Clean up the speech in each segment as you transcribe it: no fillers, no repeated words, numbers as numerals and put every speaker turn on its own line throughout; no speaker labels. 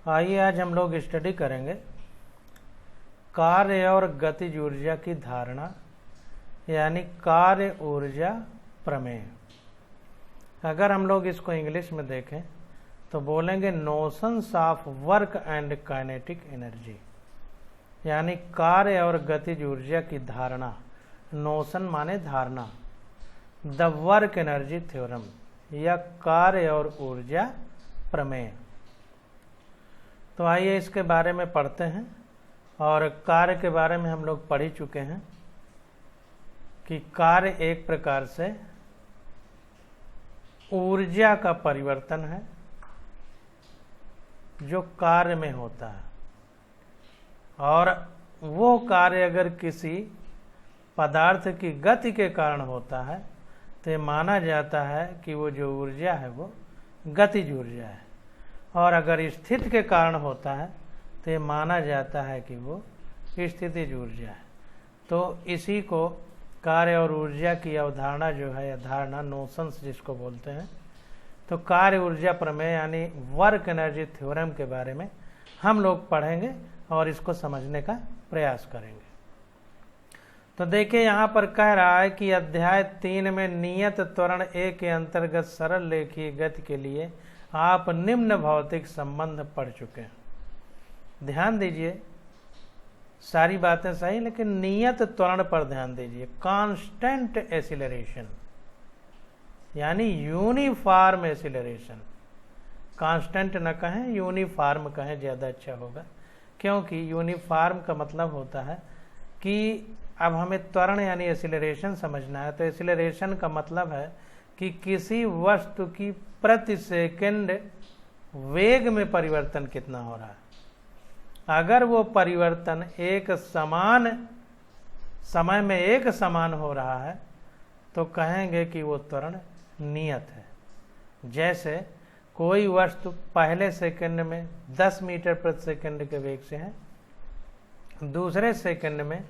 आइए आज हम लोग स्टडी करेंगे कार्य और गतिज ऊर्जा की धारणा यानी कार्य ऊर्जा प्रमेय। अगर हम लोग इसको इंग्लिश में देखें तो बोलेंगे notions of work and kinetic energy, यानी कार्य और गतिज ऊर्जा की धारणा। नोशन माने धारणा। द वर्क एनर्जी थ्योरम या कार्य और ऊर्जा प्रमेय। तो आइए इसके बारे में पढ़ते हैं। और कार्य के बारे में हम लोग पढ़ ही चुके हैं कि कार्य एक प्रकार से ऊर्जा का परिवर्तन है जो कार्य में होता है, और वो कार्य अगर किसी पदार्थ की गति के कारण होता है तो माना जाता है कि वो जो ऊर्जा है वो गतिज ऊर्जा है, और अगर स्थिति के कारण होता है तो माना जाता है कि वो स्थितिज ऊर्जा है। तो इसी को कार्य और ऊर्जा की अवधारणा जो है, धारणा नोशंस जिसको बोलते हैं, तो कार्य ऊर्जा प्रमेय यानी वर्क एनर्जी थ्योरम के बारे में हम लोग पढ़ेंगे और इसको समझने का प्रयास करेंगे। तो देखिए यहाँ पर कह रहा है कि अध्याय 3 में नियत त्वरण A के अंतर्गत सरल रेखीय गति के लिए आप निम्न भौतिक संबंध पढ़ चुके हैं। ध्यान दीजिए, सारी बातें सही, लेकिन नियत त्वरण पर ध्यान दीजिए। कांस्टेंट एक्सीलरेशन यानी यूनिफॉर्म एक्सीलरेशन। कांस्टेंट न कहें, यूनिफॉर्म कहें, ज़्यादा अच्छा होगा, क्योंकि यूनिफॉर्म का मतलब होता है कि अब हमें त्वरण यानी एक्सीलरेशन समझना है। तो एक्सीलरेशन का मतलब है कि किसी वस्तु की प्रति सेकंड वेग में परिवर्तन कितना हो रहा है। अगर वो परिवर्तन एक समान समय में एक समान हो रहा है तो कहेंगे कि वो त्वरण नियत है। जैसे कोई वस्तु पहले सेकंड में 10 मीटर प्रति सेकंड के वेग से है, दूसरे सेकंड में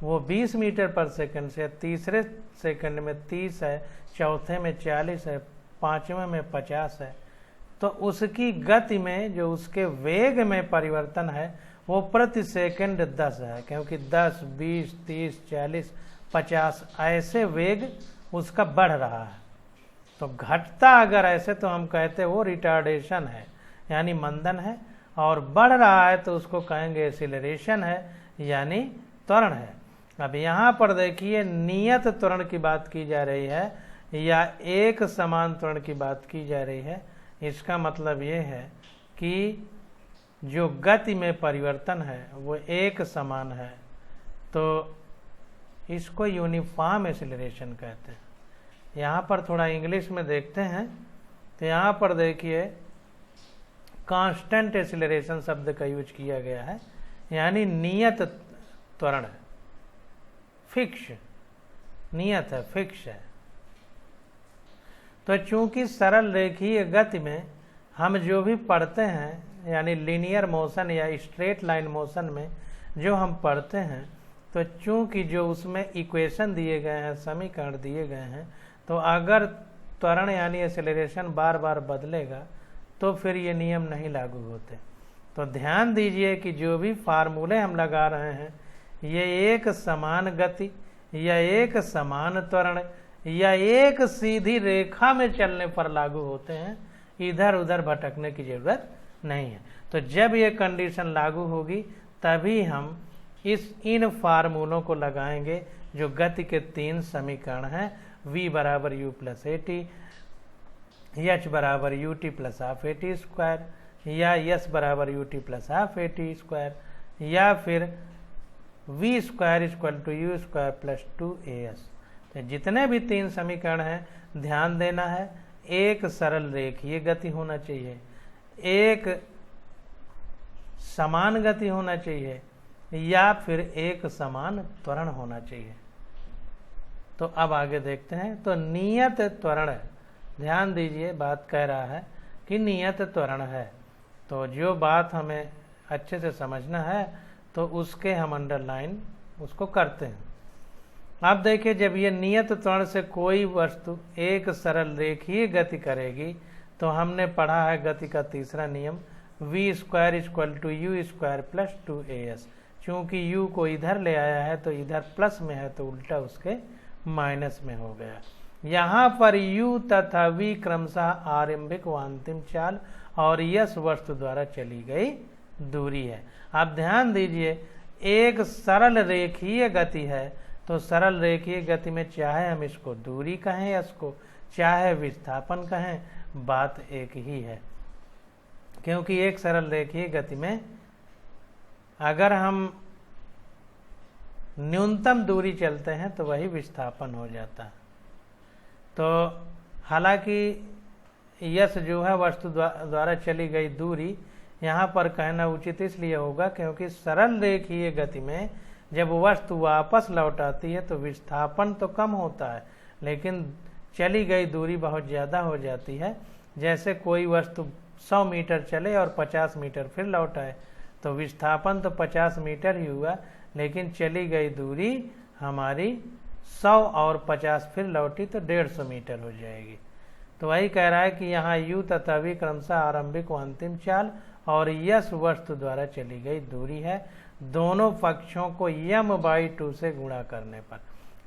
वो 20 मीटर पर सेकंड से, तीसरे सेकंड में 30 है, चौथे में 40 है, पांचवें में 50 है, तो उसकी गति में जो उसके वेग में परिवर्तन है वो प्रति सेकंड 10 है, क्योंकि 10, 20, 30, 40, 50 ऐसे वेग उसका बढ़ रहा है। तो घटता अगर ऐसे तो हम कहते वो रिटार्डेशन है यानी मंदन है, और बढ़ रहा है तो उसको कहेंगे एक्सीलरेशन है यानी त्वरण है। अब यहाँ पर देखिए नियत त्वरण की बात की जा रही है या एक समान त्वरण की बात की जा रही है। इसका मतलब ये है कि जो गति में परिवर्तन है वो एक समान है, तो इसको यूनिफॉर्म एक्सीलरेशन कहते हैं। यहाँ पर थोड़ा इंग्लिश में देखते हैं तो यहाँ पर देखिए कांस्टेंट एक्सीलरेशन शब्द का यूज किया गया है, यानी नियत त्वरण, फिक्स, नियत है, फिक्स है। तो चूंकि सरल रेखीय गति में हम जो भी पढ़ते हैं यानी लीनियर मोशन या स्ट्रेट लाइन मोशन में जो हम पढ़ते हैं, तो चूंकि जो उसमें इक्वेशन दिए गए हैं, समीकरण दिए गए हैं, तो अगर त्वरण यानी एक्सेलरेशन बार बार बदलेगा तो फिर ये नियम नहीं लागू होते। तो ध्यान दीजिए कि जो भी फार्मूले हम लगा रहे हैं ये एक समान गति या एक समान त्वरण या एक सीधी रेखा में चलने पर लागू होते हैं, इधर उधर भटकने की जरूरत नहीं है। तो जब ये कंडीशन लागू होगी तभी हम इन फार्मूलों को लगाएंगे जो गति के 3 समीकरण हैं। v बराबर u प्लस AT, h बराबर ut plus half AT square, या s बराबर ut plus half AT square, या फिर v square equal to u square plus 2as। तो जितने भी 3 समीकरण हैं, ध्यान देना है, एक सरल रेखीय गति होना चाहिए, एक समान गति होना चाहिए, या फिर एक समान त्वरण होना चाहिए। तो अब आगे देखते हैं। तो नियत त्वरण, ध्यान दीजिए बात कह रहा है कि नियत त्वरण है, तो जो बात हमें अच्छे से समझना है तो उसके हम अंडरलाइन उसको करते हैं। अब देखिए, जब ये नियत त्वरण से कोई वस्तु एक सरल रेखीय गति करेगी तो हमने पढ़ा है गति का तीसरा नियम, V square equal to U square plus 2as। चूँकि u को इधर ले आया है तो इधर प्लस में है तो उल्टा उसके माइनस में हो गया। यहाँ पर u तथा v क्रमशः आरंभिक व अंतिम चाल और यस वस्तु द्वारा चली गई दूरी है। आप ध्यान दीजिए, एक सरल रेखीय गति है तो सरल रेखीय गति में चाहे हम इसको दूरी कहें या इसको चाहे विस्थापन कहें, बात एक ही है। क्योंकि एक सरल रेखीय गति में अगर हम न्यूनतम दूरी चलते हैं तो वही विस्थापन हो जाता है। तो हालांकि यस जो है वस्तु द्वारा चली गई दूरी, यहाँ पर कहना उचित इसलिए होगा क्योंकि सरल रेखीय गति में जब वस्तु वापस लौट आती है तो विस्थापन तो कम होता है लेकिन चली गई दूरी बहुत ज़्यादा हो जाती है। जैसे कोई वस्तु 100 मीटर चले और 50 मीटर फिर लौट आए तो विस्थापन तो 50 मीटर ही हुआ लेकिन चली गई दूरी हमारी 100 और 50 फिर लौटी तो 150 मीटर हो जाएगी। तो वही कह रहा है कि यहाँ u तथा v क्रमशः आरंभिक व अंतिम चाल और यस वस्तु द्वारा चली गई दूरी है। दोनों पक्षों को m/2 से गुणा करने पर,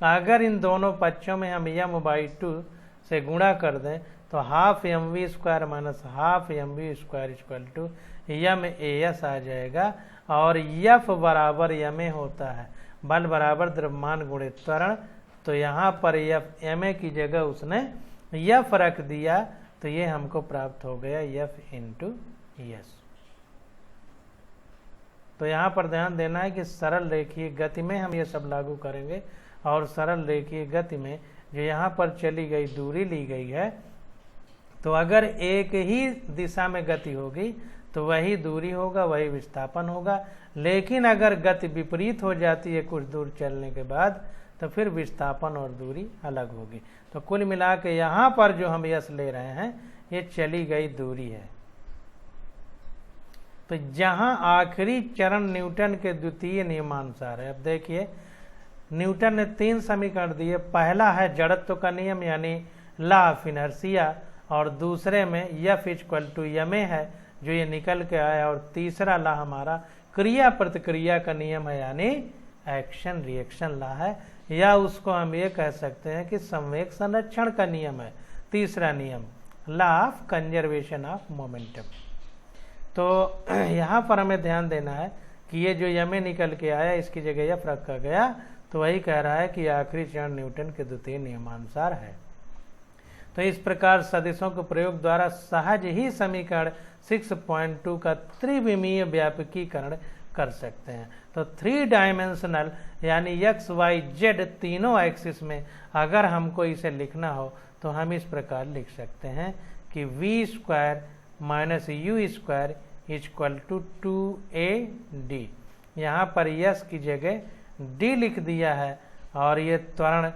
अगर इन दोनों पक्षों में हम m/2 से गुणा कर दें तो half mv square minus half mv square equal टूmas आ जाएगा। और F बराबर ma होता है बल बराबर द्रव्यमान गुणित त्वरण। तो यहाँ पर ma की जगह उसने F रख दिया तो ये हमको प्राप्त हो गया F इंटू यस। तो यहाँ पर ध्यान देना है कि सरल रेखीय गति में हम ये सब लागू करेंगे और सरल रेखीय गति में जो यहाँ पर चली गई दूरी ली गई है तो अगर एक ही दिशा में गति होगी तो वही दूरी होगा, वही विस्थापन होगा। लेकिन अगर गति विपरीत हो जाती है कुछ दूर चलने के बाद तो फिर विस्थापन और दूरी अलग होगी। तो कुल मिला के यहाँ पर जो हम यस ले रहे हैं ये चली गई दूरी है। तो जहाँ आखिरी चरण न्यूटन के द्वितीय नियमानुसार है। अब देखिए न्यूटन ने 3 समीकरण दिए। पहला है जड़त्व का नियम यानी लॉ ऑफ इनर्शिया और दूसरे में F इक्वल टू ma है जो ये निकल के आया और तीसरा लॉ हमारा क्रिया प्रतिक्रिया का नियम है यानी एक्शन रिएक्शन लॉ है, या उसको हम ये कह सकते हैं कि संवेग संरक्षण का नियम है। तीसरा नियम law of conservation of momentum. तो यहाँ पर हमें ध्यान देना है कि ये जो ma निकल के आया इसकी जगह F रखा गया तो वही कह रहा है कि आखिरी चरण न्यूटन के द्वितीय नियमानुसार है। तो इस प्रकार सदिशों के प्रयोग द्वारा सहज ही समीकरण 6.2 का त्रिविमीय व्यापकीकरण कर सकते हैं। तो 3 डायमेंशनल यानी x y z तीनों एक्सिस में अगर हमको इसे लिखना हो तो हम इस प्रकार लिख सकते हैं कि v square minus U square equal to 2ad। यहाँ पर यस की जगह d लिख दिया है और ये त्वरण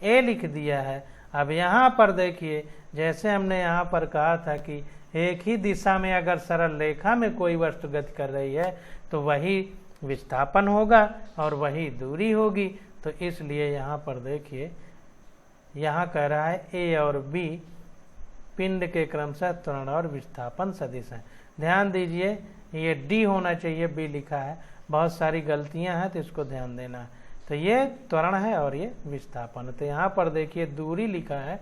a लिख दिया है। अब यहाँ पर देखिए जैसे हमने यहाँ पर कहा था कि एक ही दिशा में अगर सरल रेखा में कोई वस्तु गति कर रही है तो वही विस्थापन होगा और वही दूरी होगी। तो इसलिए यहाँ पर देखिए यहाँ कह रहा है a और b पिंड के क्रमशः त्वरण और विस्थापन सदिश हैं। ध्यान दीजिए ये d होना चाहिए, b लिखा है, बहुत सारी गलतियां हैं तो इसको ध्यान देना है। तो ये त्वरण है और ये विस्थापन। तो यहाँ पर देखिए दूरी लिखा है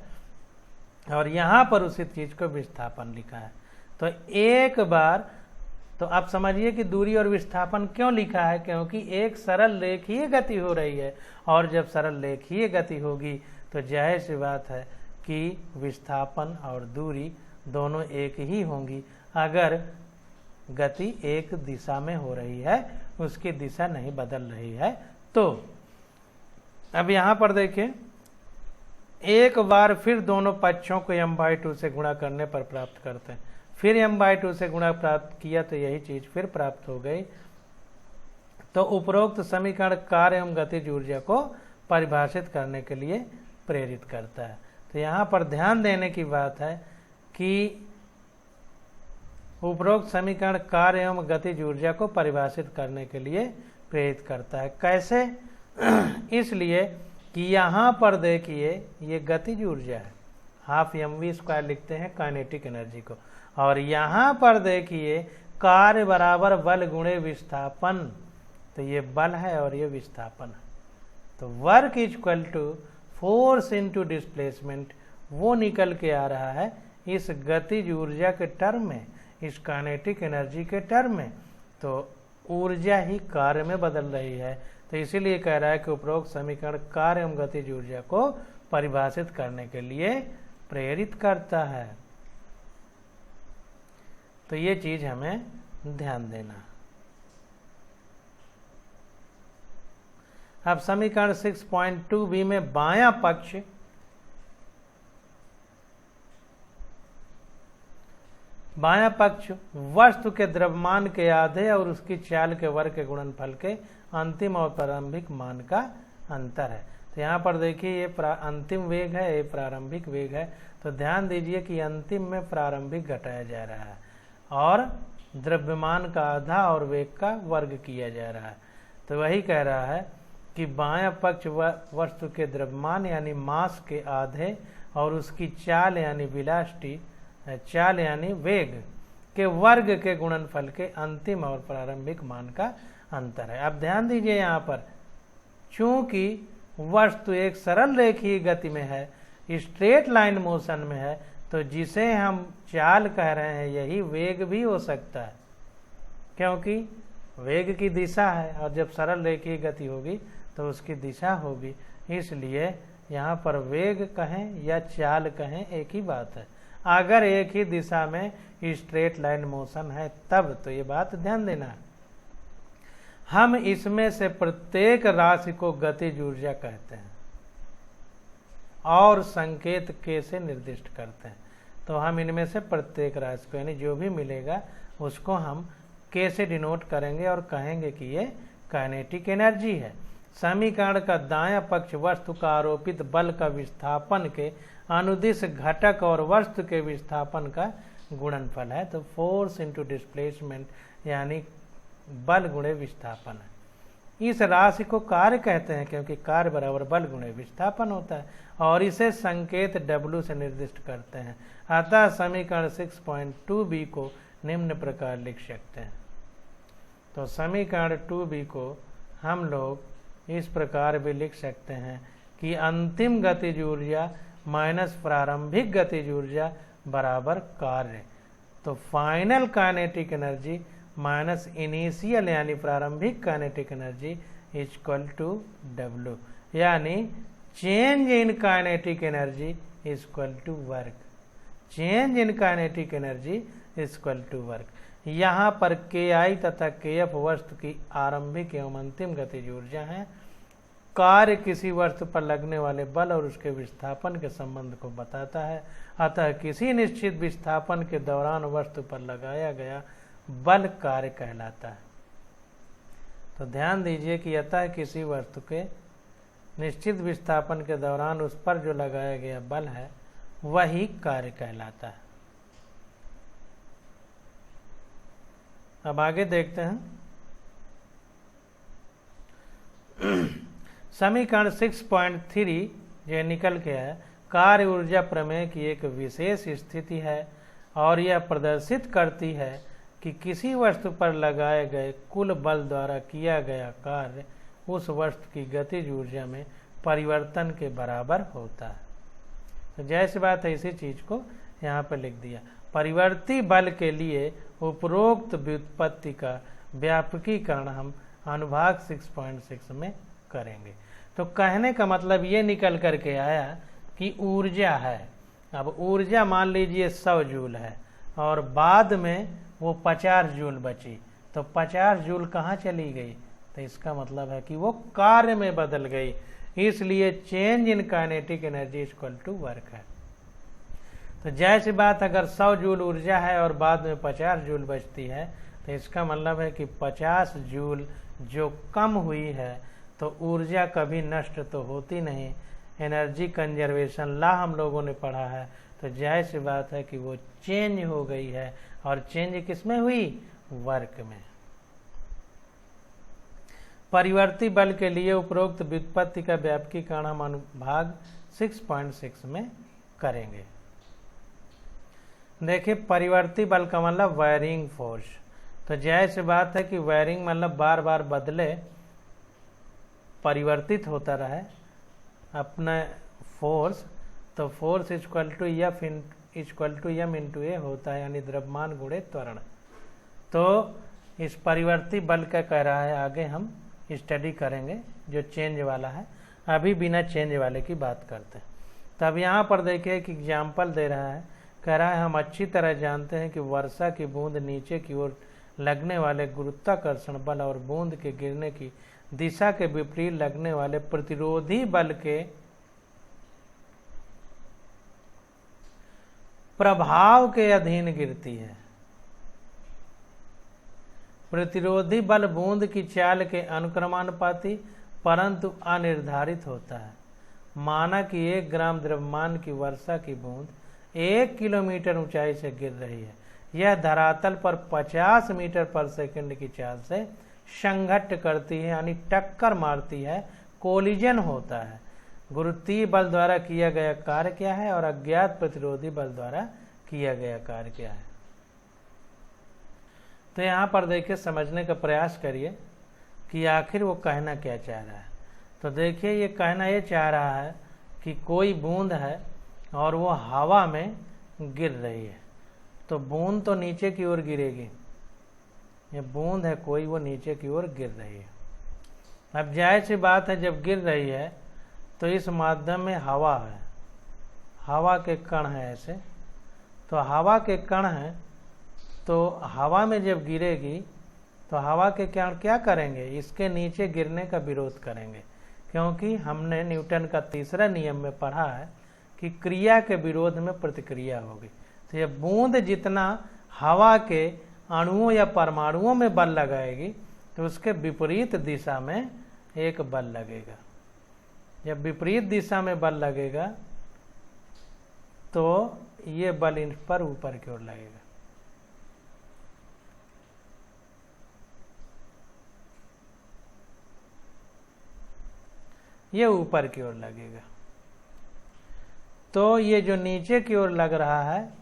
और यहाँ पर उसी चीज को विस्थापन लिखा है। तो एक बार तो आप समझिए कि दूरी और विस्थापन क्यों लिखा है, क्योंकि एक सरल रेखीय गति हो रही है और जब सरल रेखीय गति होगी तो जाहिर सी बात है कि विस्थापन और दूरी दोनों एक ही होंगी। अगर गति एक दिशा में हो रही है, उसकी दिशा नहीं बदल रही है। तो अब यहाँ पर देखिए एक बार फिर दोनों पक्षों को m/2 से गुणा करने पर प्राप्त करते हैं। फिर m/2 से गुणा प्राप्त किया तो यही चीज फिर प्राप्त हो गई। तो उपरोक्त समीकरण कार्य एवं गतिज ऊर्जा को परिभाषित करने के लिए प्रेरित करता है। तो यहाँ पर ध्यान देने की बात है कि उपरोक्त समीकरण कार्य एवं गतिज ऊर्जा को परिभाषित करने के लिए प्रेरित करता है। कैसे? इसलिए कि यहाँ पर देखिए ये गतिज ऊर्जा है, हाफ mv स्क्वायर लिखते हैं काइनेटिक एनर्जी को, और यहाँ पर देखिए कार्य बराबर बल गुणे विस्थापन, तो ये बल है और ये विस्थापन है। तो work is equal to force into displacement, वो निकल के आ रहा है इस गतिज ऊर्जा के टर्म में, इस काइनेटिक एनर्जी के टर्म में। तो ऊर्जा ही कार्य में बदल रही है, तो इसीलिए कह रहा है कि उपरोक्त समीकरण कार्य एवं गतिज ऊर्जा को परिभाषित करने के लिए प्रेरित करता है। तो ये चीज हमें ध्यान देना। अब समीकरण 6.2b में बायां पक्ष वस्तु के द्रव्यमान के आधे और उसकी चाल के वर्ग के गुणनफल के अंतिम और प्रारंभिक मान का अंतर है। तो यहाँ पर देखिए ये अंतिम वेग है, ये प्रारंभिक वेग है। तो ध्यान दीजिए कि अंतिम में प्रारंभिक घटाया जा रहा है और द्रव्यमान का आधा और वेग का वर्ग किया जा रहा है। तो वही कह रहा है कि बायां पक्ष वस्तु के द्रव्यमान यानी मास के आधे और उसकी चाल यानी वेलोसिटी, चाल यानी वेग के वर्ग के गुणनफल के अंतिम और प्रारंभिक मान का अंतर है। अब ध्यान दीजिए यहाँ पर, चूंकि वस्तु एक सरल रेखीय गति में है, स्ट्रेट लाइन मोशन में है, तो जिसे हम चाल कह रहे हैं यही वेग भी हो सकता है, क्योंकि वेग की दिशा है और जब सरल रेखीय गति होगी तो उसकी दिशा होगी। इसलिए यहाँ पर वेग कहें या चाल कहें एक ही बात है। अगर एक ही दिशा में स्ट्रेट लाइन मोशन है तब तो ये बात ध्यान देना। हम इसमें से प्रत्येक राशि को गतिज ऊर्जा कहते हैं और संकेत के से निर्दिष्ट करते हैं। तो हम इनमें से प्रत्येक राशि को यानी जो भी मिलेगा उसको हम के से डिनोट करेंगे और कहेंगे कि ये काइनेटिक एनर्जी है। समीकरण का दायां पक्ष वस्तु का आरोपित बल का विस्थापन के अनुदिश घटक और वस्तु के विस्थापन का गुणनफल है। तो फोर्स इनटू डिस्प्लेसमेंट यानी बल गुणे विस्थापन है। इस राशि को कार्य कहते हैं क्योंकि कार्य बराबर बल गुणे विस्थापन होता है और इसे संकेत W से निर्दिष्ट करते हैं। अतः समीकरण 6.2b को निम्न प्रकार लिख सकते हैं। तो समीकरण 2b को हम लोग इस प्रकार भी लिख सकते हैं कि अंतिम गतिज ऊर्जा माइनस प्रारंभिक गतिज ऊर्जा बराबर कार्य। तो final kinetic energy minus initial यानी प्रारंभिक kinetic energy is equal to W, यानी change in kinetic energy is equal to work. Change in kinetic energy is equal to work. यहाँ पर KI तथा KF वस्तु की आरंभिक एवं अंतिम गतिज ऊर्जा है। कार्य किसी वस्तु पर लगने वाले बल और उसके विस्थापन के संबंध को बताता है। अतः किसी निश्चित विस्थापन के दौरान वस्तु पर लगाया गया बल कार्य कहलाता है। तो ध्यान दीजिए कि अतः किसी वस्तु के निश्चित विस्थापन के दौरान उस पर जो लगाया गया बल है वही कार्य कहलाता है। अब आगे देखते हैं। समीकरण 6.3 जो निकल के है, कार्य ऊर्जा प्रमेय की एक विशेष स्थिति है और यह प्रदर्शित करती है कि किसी वस्तु पर लगाए गए कुल बल द्वारा किया गया कार्य उस वस्तु की गतिज ऊर्जा में परिवर्तन के बराबर होता है। तो जैसी बात है इसी चीज को यहाँ पर लिख दिया। परिवर्ती बल के लिए उपरोक्त व्युत्पत्ति का व्यापकीकरण हम अनुभाग 6.6 में करेंगे। तो कहने का मतलब ये निकल करके आया कि ऊर्जा है। अब ऊर्जा मान लीजिए 100 जूल है और बाद में वो 50 जूल बची, तो 50 जूल कहाँ चली गई? तो इसका मतलब है कि वो कार्य में बदल गई। इसलिए change in kinetic energy equal to work है। तो जैसी बात अगर 100 जूल ऊर्जा है और बाद में 50 जूल बचती है तो इसका मतलब है कि 50 जूल जो कम हुई है तो ऊर्जा कभी नष्ट तो होती नहीं। एनर्जी कंजर्वेशन लॉ हम लोगों ने पढ़ा है। तो जाहिर सी बात है कि वो चेंज हो गई है और चेंज किसमें हुई? वर्क में। परिवर्ती बल के लिए उपरोक्त व्युत्पत्ति का व्यापकीकरण हम अनुभाग 6.6 में करेंगे। देखिए परिवर्ती बल का मतलब वायरिंग फोर्स। तो जाहिर सी बात है कि वायरिंग मतलब बार बार बदले, परिवर्तित होता रहे अपना फोर्स, तो force equal to f equal to m into a होता है, यानी द्रव्यमान गुणे त्वरण। तो इस परिवर्ती बल का कह रहा है, आगे हम स्टडी करेंगे जो चेंज वाला है, अभी बिना चेंज वाले की बात करते हैं। तब यहाँ पर देखिए कि एग्जाम्पल दे रहा है, कह रहा है हम अच्छी तरह जानते हैं कि वर्षा की बूंद नीचे की ओर लगने वाले गुरुत्वाकर्षण बल और बूंद के गिरने की दिशा के विपरीत लगने वाले प्रतिरोधी बल के प्रभाव के अधीन गिरती है। प्रतिरोधी बल बूंद की चाल के अनुक्रमानुपाती परंतु अनिर्धारित होता है। माना कि 1 ग्राम द्रव्यमान की वर्षा की बूंद 1 किलोमीटर ऊंचाई से गिर रही है। यह धरातल पर 50 मीटर पर सेकंड की चाल से संघट्ट करती है, यानी टक्कर मारती है, कोलिजन होता है। गुरुत्वीय बल द्वारा किया गया कार्य क्या है और अज्ञात प्रतिरोधी बल द्वारा किया गया कार्य क्या है। तो यहाँ पर देखिए समझने का प्रयास करिए कि आखिर वो कहना क्या चाह रहा है। तो देखिए ये कहना ये चाह रहा है कि कोई बूंद है और वो हवा में गिर रही है, तो बूंद तो नीचे की ओर गिरेगी। ये बूंद है कोई, वो नीचे की ओर गिर रही है। अब जाहिर सी बात है जब गिर रही है तो इस माध्यम में हवा है, हवा के कण है ऐसे, तो हवा के कण हैं, तो हवा में जब गिरेगी तो हवा के कण क्या करेंगे, इसके नीचे गिरने का विरोध करेंगे, क्योंकि हमने न्यूटन का तीसरा नियम में पढ़ा है कि क्रिया के विरोध में प्रतिक्रिया होगी। तो ये बूंद जितना हवा के अणुओं या परमाणुओं में बल लगाएगी तो उसके विपरीत दिशा में एक बल लगेगा। जब विपरीत दिशा में बल लगेगा तो ये बल इन पर ऊपर की ओर लगेगा। ये ऊपर की ओर लगेगा। तो ये जो नीचे की ओर लग रहा है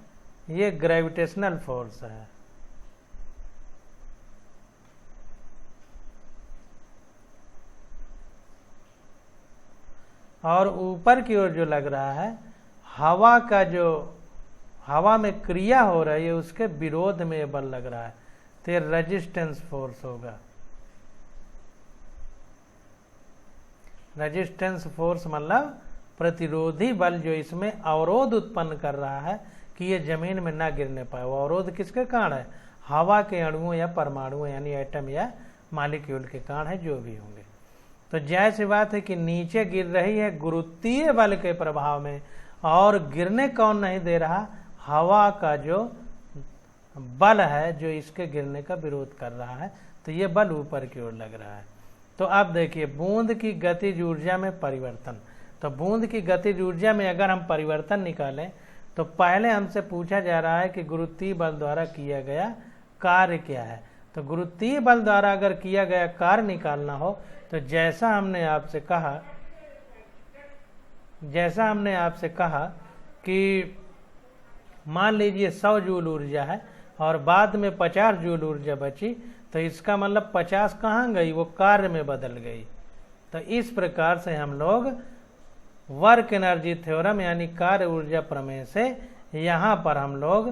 ये ग्रेविटेशनल फोर्स है। और ऊपर की ओर जो लग रहा है हवा का, जो हवा में क्रिया हो रही है उसके विरोध में ये बल लग रहा है, तो ये रेजिस्टेंस फोर्स होगा। रेजिस्टेंस फोर्स मतलब प्रतिरोधी बल जो इसमें अवरोध उत्पन्न कर रहा है कि ये जमीन में ना गिरने पाए। वो अवरोध किसके कारण है, हवा के अणुओं या परमाणुओं यानी एटम या मालिक्यूल के कारण है, जो भी होंगे। तो जाहिर सी बात है कि नीचे गिर रही है गुरुत्वीय बल के प्रभाव में, और गिरने कौन नहीं दे रहा, हवा का जो बल है जो इसके गिरने का विरोध कर रहा है, तो ये बल ऊपर की ओर लग रहा है। तो अब देखिए बूंद की गतिज ऊर्जा में परिवर्तन। तो बूंद की गतिज ऊर्जा में अगर हम परिवर्तन निकालें तो पहले हमसे पूछा जा रहा है कि गुरुत्वीय बल द्वारा किया गया कार्य क्या है। तो गुरुत्वीय बल द्वारा अगर किया गया कार्य निकालना हो तो जैसा हमने आपसे कहा कि मान लीजिए 100 जूल ऊर्जा है और बाद में 50 जूल ऊर्जा बची, तो इसका मतलब 50 कहाँ गई, वो कार्य में बदल गई। तो इस प्रकार से हम लोग वर्क एनर्जी थ्योरम यानी कार्य ऊर्जा प्रमेय से यहाँ पर हम लोग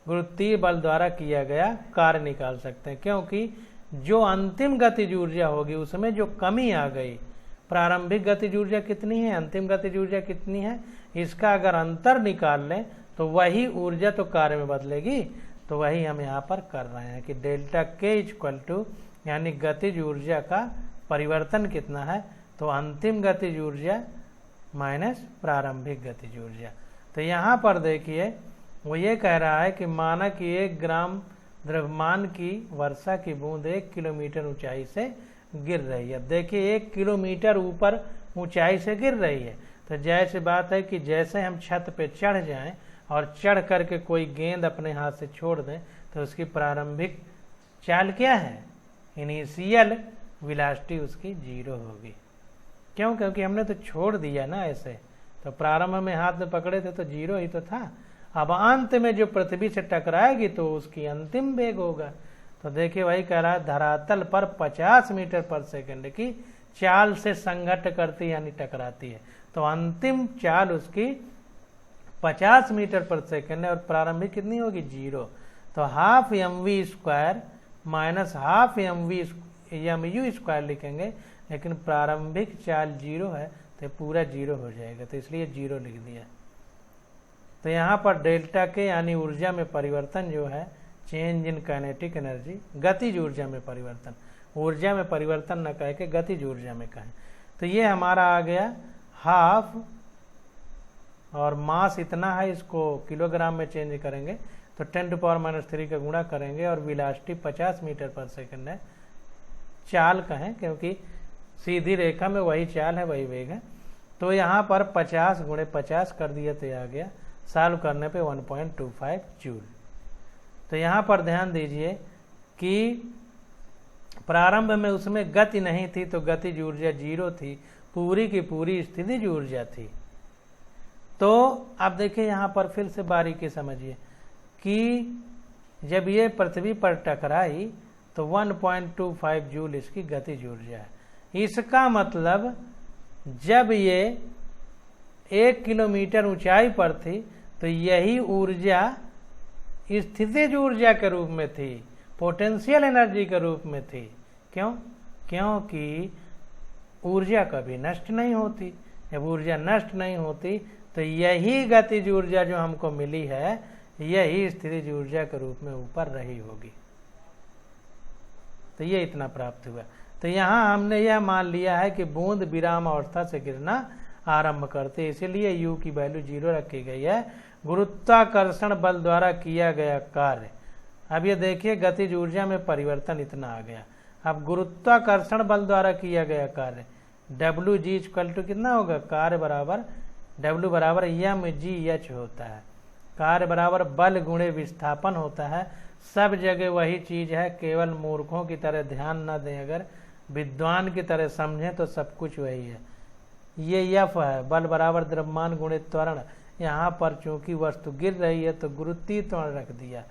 गुरुत्वीय बल द्वारा किया गया कार्य निकाल सकते हैं, क्योंकि जो अंतिम गतिज ऊर्जा होगी उसमें जो कमी आ गई, प्रारंभिक गतिज ऊर्जा कितनी है, अंतिम गतिज ऊर्जा कितनी है, इसका अगर अंतर निकाल लें तो वही ऊर्जा तो कार्य में बदलेगी। तो वही हम यहाँ पर कर रहे हैं कि डेल्टा के इक्वल टू यानी गतिज ऊर्जा का परिवर्तन कितना है, तो अंतिम गतिज ऊर्जा माइनस प्रारंभिक गतिज ऊर्जा। तो यहाँ पर देखिए वो ये कह रहा है कि माना कि 1 ग्राम द्रव्यमान की वर्षा की बूंद 1 किलोमीटर ऊंचाई से गिर रही है। देखिए 1 किलोमीटर ऊपर ऊंचाई से गिर रही है, तो जाहिर सी बात है कि जैसे हम छत पे चढ़ जाएं और चढ़ करके कोई गेंद अपने हाथ से छोड़ दें तो उसकी प्रारंभिक चाल क्या है, इनिशियल वेलोसिटी उसकी 0 होगी। क्यों, क्योंकि हमने तो छोड़ दिया ना ऐसे, तो प्रारंभ में हाथ में पकड़े थे तो 0 ही तो था। अब अंत में जो पृथ्वी से टकराएगी तो उसकी अंतिम वेग होगा। तो देखिए वही कह रहा है, धरातल पर 50 मीटर पर सेकंड की चाल से संघट्ट करती यानी टकराती है। तो अंतिम चाल उसकी 50 मीटर पर सेकंड है और प्रारंभिक कितनी होगी 0। तो half mv² minus half mu² लिखेंगे, लेकिन प्रारंभिक चाल 0 है तो पूरा 0 हो जाएगा, तो इसलिए 0 लिख दिया। तो यहाँ पर डेल्टा के यानी ऊर्जा में परिवर्तन जो है, चेंज इन काइनेटिक एनर्जी, गतिज ऊर्जा में परिवर्तन, ऊर्जा में परिवर्तन न कह के गतिज ऊर्जा में कहें। तो ये हमारा आ गया हाफ, और मास इतना है, इसको किलोग्राम में चेंज करेंगे तो 10⁻³ का गुणा करेंगे, और वेलोसिटी 50 मीटर पर सेकंड है। चाल कहें क्योंकि सीधी रेखा में वही चाल है, वही वेग है। तो यहाँ पर 50 × 50 कर दिया तो आ गया, सॉल्व करने पे 1.25 जूल। तो यहाँ पर ध्यान दीजिए कि प्रारंभ में उसमें गति नहीं थी, तो गतिज ऊर्जा 0 थी, पूरी की पूरी स्थितिज ऊर्जा थी। तो अब देखिए यहाँ पर फिर से बारीकी समझिए कि जब ये पृथ्वी पर टकराई तो 1.25 जूल इसकी गतिज ऊर्जा है। इसका मतलब जब ये 1 किलोमीटर ऊंचाई पर थी तो यही ऊर्जा स्थितिज ऊर्जा के रूप में थी, पोटेंशियल एनर्जी के रूप में थी। क्यों? क्योंकि ऊर्जा कभी नष्ट नहीं होती। जब ऊर्जा नष्ट नहीं होती तो यही गतिज ऊर्जा जो हमको मिली है, यही स्थितिज ऊर्जा के रूप में ऊपर रही होगी। तो ये इतना प्राप्त हुआ। तो यहाँ हमने यह मान लिया है कि बूंद विराम अवस्था से गिरना आरंभ करते, इसीलिए u की वैल्यू 0 रखी गई है। गुरुत्वाकर्षण बल द्वारा किया गया कार्य, अब ये देखिए गतिज ऊर्जा में परिवर्तन इतना आ गया। अब गुरुत्वाकर्षण बल द्वारा किया गया कार्य Wg कितना होगा, कार्य बराबर W बराबर mgh होता है। कार्य बराबर बल गुणे विस्थापन होता है। सब जगह वही चीज है, केवल मूर्खों की तरह ध्यान न दें, अगर विद्वान की तरह समझें तो सब कुछ वही है। ये F है, बल बराबर द्रव्यमान गुणे त्वरण। यहाँ पर चूंकि वस्तु गिर रही है तो गुरुत्वीय त्वरण रख दिया,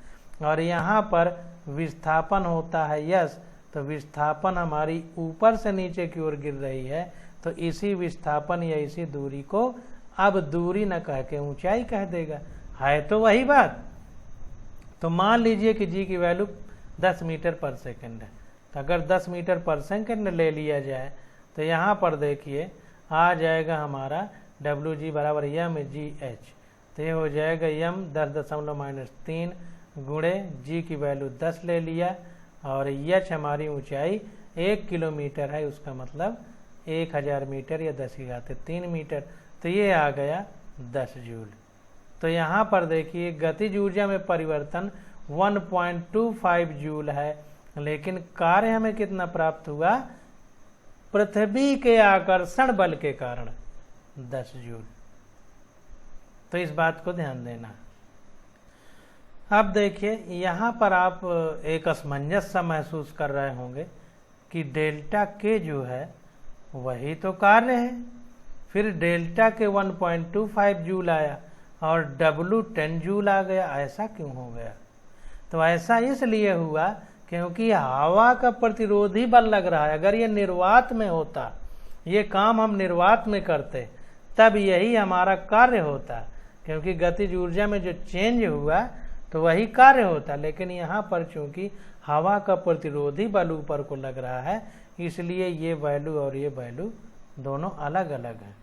और यहाँ पर विस्थापन होता है यश, तो विस्थापन हमारी ऊपर से नीचे की ओर गिर रही है, तो इसी विस्थापन या इसी दूरी को अब दूरी न कह के ऊंचाई कह देगा, है तो वही बात। तो मान लीजिए कि जी की वैल्यू 10 मीटर पर सेकंड है, तो अगर 10 मीटर पर सेकंड ले लिया जाए तो यहाँ पर देखिए आ जाएगा हमारा Wg बराबर mgh। तो ये हो जाएगा m 10.-3 गुणे जी की वैल्यू 10 ले लिया, और h हमारी ऊंचाई 1 किलोमीटर है, उसका मतलब 1000 मीटर या 10⁻³ मीटर। तो ये आ गया 10 जूल। तो यहाँ पर देखिए गतिज ऊर्जा में परिवर्तन 1.25 जूल है, लेकिन कार्य हमें कितना प्राप्त हुआ, पृथ्वी के आकर्षण बल के कारण 10 जूल। तो इस बात को ध्यान देना। अब देखिए यहाँ पर आप एक असमंजस सा महसूस कर रहे होंगे कि डेल्टा के जो है वही तो कार्य है, फिर डेल्टा के 1.25 जूल आया और W 10 जूल आ गया, ऐसा क्यों हो गया? तो ऐसा इसलिए हुआ क्योंकि हवा का प्रतिरोधी बल लग रहा है। अगर ये निर्वात में होता, ये काम हम निर्वात में करते, तब यही हमारा कार्य होता, क्योंकि गतिज ऊर्जा में जो चेंज हुआ तो वही कार्य होता। लेकिन यहाँ पर चूंकि हवा का प्रतिरोधी बल ऊपर को लग रहा है, इसलिए ये वैल्यू और ये वैल्यू दोनों अलग अलग हैं।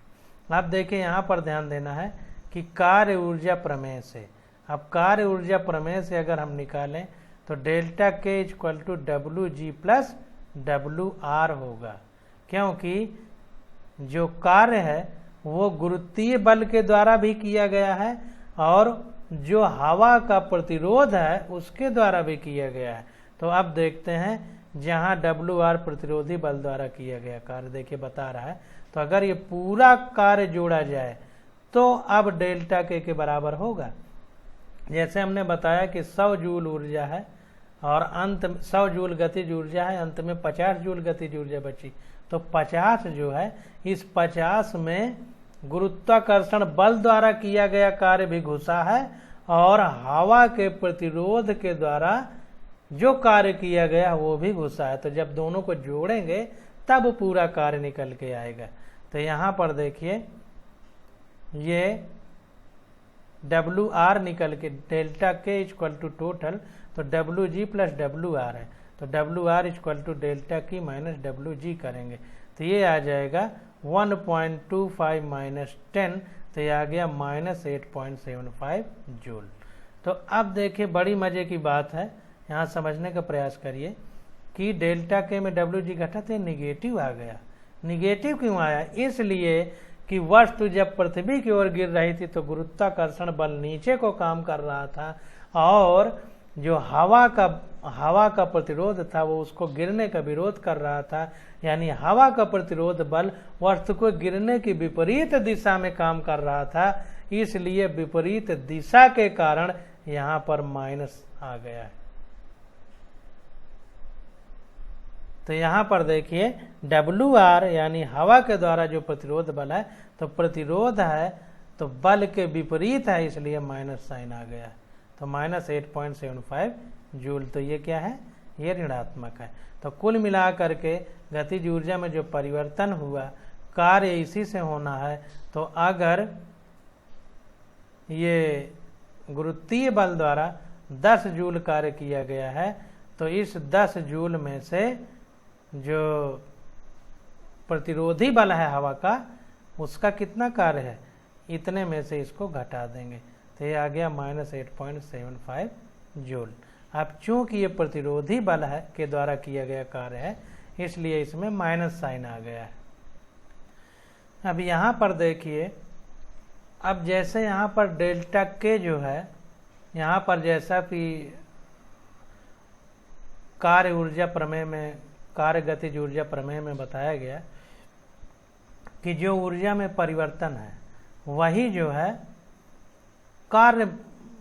अब देखिए यहाँ पर ध्यान देना है कि कार्य ऊर्जा प्रमेय से, अब कार्य ऊर्जा प्रमेय से अगर हम निकालें तो डेल्टा के equal to Wg plus WR होगा, क्योंकि जो कार्य है वो गुरुत्वीय बल के द्वारा भी किया गया है और जो हवा का प्रतिरोध है उसके द्वारा भी किया गया है। तो अब देखते हैं जहां WR प्रतिरोधी बल द्वारा किया गया कार्य, देखिए बता रहा है। तो अगर ये पूरा कार्य जोड़ा जाए तो अब डेल्टा के बराबर होगा। जैसे हमने बताया कि 100 जूल ऊर्जा है और अंत 100 जूल गतिज ऊर्जा है, अंत में 50 जूल गतिज ऊर्जा बची। तो 50 जो है, इस 50 में गुरुत्वाकर्षण बल द्वारा किया गया कार्य भी घुसा है और हवा के प्रतिरोध के द्वारा जो कार्य किया गया वो भी गुस्सा है। तो जब दोनों को जोड़ेंगे तब पूरा कार्य निकल के आएगा। तो यहाँ पर देखिए ये WR निकल के डेल्टा के इक्वल टू टोटल, तो WG प्लस WR है, तो WR इक्वल टू डेल्टा की माइनस WG करेंगे तो ये आ जाएगा 1.25 माइनस 10, तो ये आ गया माइनस 8.75 जूल। तो अब देखिए बड़ी मजे की बात है, यहाँ समझने का प्रयास करिए कि डेल्टा के में WG घटा तो निगेटिव आ गया। निगेटिव क्यों आया? इसलिए कि वस्तु जब पृथ्वी की ओर गिर रही थी तो गुरुत्वाकर्षण बल नीचे को काम कर रहा था और जो हवा का प्रतिरोध था वो उसको गिरने का विरोध कर रहा था, यानी हवा का प्रतिरोध बल वस्तु को गिरने की विपरीत दिशा में काम कर रहा था, इसलिए विपरीत दिशा के कारण यहाँ पर माइनस आ गया है। तो यहाँ पर देखिए WR यानी हवा के द्वारा जो प्रतिरोध बल है, तो प्रतिरोध है तो बल के विपरीत है, इसलिए माइनस साइन आ गया, तो माइनस 8.75 जूल। तो ये क्या है? ये ऋणात्मक है। तो कुल मिला करके गतिज ऊर्जा में जो परिवर्तन हुआ कार्य इसी से होना है। तो अगर ये गुरुत्वीय बल द्वारा 10 जूल कार्य किया गया है तो इस 10 जूल में से जो प्रतिरोधी बल है हवा का उसका कितना कार्य है, इतने में से इसको घटा देंगे तो ये आ गया माइनस 8.75 जूल। अब चूंकि ये प्रतिरोधी बल है के द्वारा किया गया कार्य है इसलिए इसमें माइनस साइन आ गया है। अब यहाँ पर देखिए, अब जैसे यहाँ पर डेल्टा के जो है, यहाँ पर जैसा कि कार्य ऊर्जा प्रमेय में, कार्य गतिज ऊर्जा प्रमेय में बताया गया कि जो ऊर्जा में परिवर्तन है वही जो है कार्य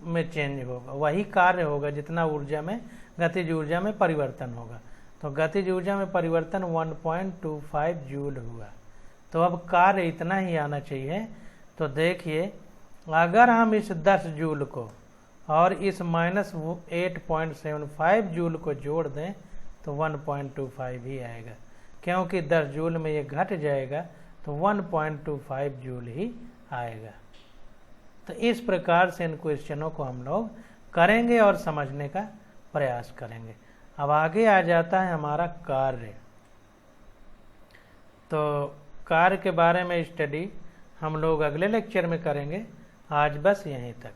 में चेंज होगा, वही कार्य होगा जितना ऊर्जा में गतिज ऊर्जा में परिवर्तन होगा। तो गतिज ऊर्जा में परिवर्तन 1.25 जूल हुआ, तो अब कार्य इतना ही आना चाहिए। तो देखिए अगर हम इस 10 जूल को और इस माइनस 8.75 जूल को जोड़ दें तो 1.25 ही आएगा, क्योंकि 10 जूल में ये घट जाएगा तो 1.25 जूल ही आएगा। तो इस प्रकार से इन क्वेश्चनों को हम लोग करेंगे और समझने का प्रयास करेंगे। अब आगे आ जाता है हमारा कार्य। तो कार्य के बारे में स्टडी हम लोग अगले लेक्चर में करेंगे। आज बस यहीं तक।